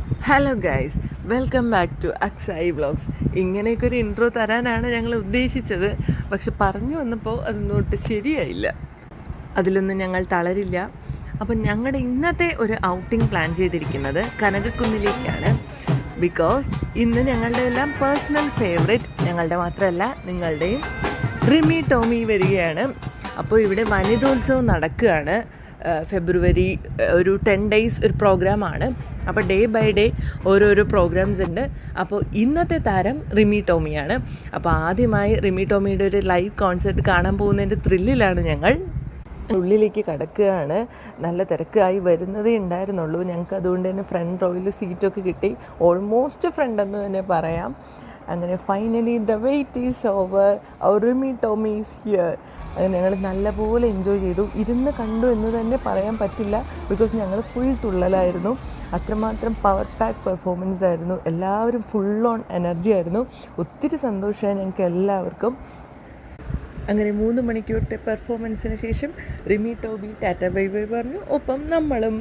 Hello guys, welcome back to അക്സായി vlogs. ഇങ്ങനെയൊക്കെ ഒരു ഇൻട്രോ തരാനാണ് ഞങ്ങൾ ഉദ്ദേശിച്ചത്. പക്ഷെ പറഞ്ഞു വന്നപ്പോൾ അതൊന്നും ഒട്ട് ശരിയായില്ല. അതിലൊന്നും ഞങ്ങൾ തളരില്ല. അപ്പം ഞങ്ങളുടെ ഇന്നത്തെ ഒരു ഔട്ടിംഗ് പ്ലാൻ ചെയ്തിരിക്കുന്നത് കനകക്കുന്നിലേക്കാണ്. ബിക്കോസ് ഇന്ന് ഞങ്ങളുടെ എല്ലാം പേഴ്സണൽ ഫേവറേറ്റ്, ഞങ്ങളുടെ മാത്രമല്ല നിങ്ങളുടെയും, റിമി ടോമി വരികയാണ്. അപ്പോൾ ഇവിടെ വനിതോത്സവം നടക്കുകയാണ്. ഫെബ്രുവരി ഒരു 10 days ഒരു പ്രോഗ്രാമാണ്. അപ്പോൾ ഡേ ബൈ ഡേ ഓരോരോ പ്രോഗ്രാംസ് ഉണ്ട്. അപ്പോൾ ഇന്നത്തെ താരം റിമി ടോമിയാണ്. അപ്പോൾ ആദ്യമായി റിമി ടോമിയുടെ ഒരു ലൈവ് കോൺസെർട്ട് കാണാൻ പോകുന്നതിൻ്റെ ത്രില്ലിലാണ് ഞങ്ങൾ. ഉള്ളിലേക്ക് കിടക്കുകയാണ്. നല്ല തിരക്കായി വരുന്നതേ ഉണ്ടായിരുന്നുള്ളൂ. ഞങ്ങൾക്ക് അതുകൊണ്ട് തന്നെ ഫ്രണ്ട് റോയിൽ സീറ്റൊക്കെ കിട്ടി. ഓൾമോസ്റ്റ് ഫ്രണ്ട് എന്ന് തന്നെ പറയാം. അങ്ങനെ finally the wait is over, Rimi Tomy is here. അങ്ങനെ ഞങ്ങൾ നല്ലപോലെ എൻജോയ് ചെയ്തു. ഇരുന്ന് കണ്ടു എന്ന് തന്നെ പറയാൻ പറ്റില്ല, ബിക്കോസ് ഞങ്ങൾ ഫുൾ തുള്ളലായിരുന്നു. അത്രമാത്രം പവർ പാക്ക് പെർഫോമൻസ് ആയിരുന്നു. എല്ലാവരും ഫുൾ ഓൺ എനർജി ആയിരുന്നു. ഒത്തിരി സന്തോഷമായി ഞങ്ങൾക്ക് എല്ലാവർക്കും. അങ്ങനെ 3 മണിക്കൂറത്തെ പെർഫോമൻസിന് ശേഷം Rimi Tomy tata bye bye പറഞ്ഞു. ഒപ്പം നമ്മളും.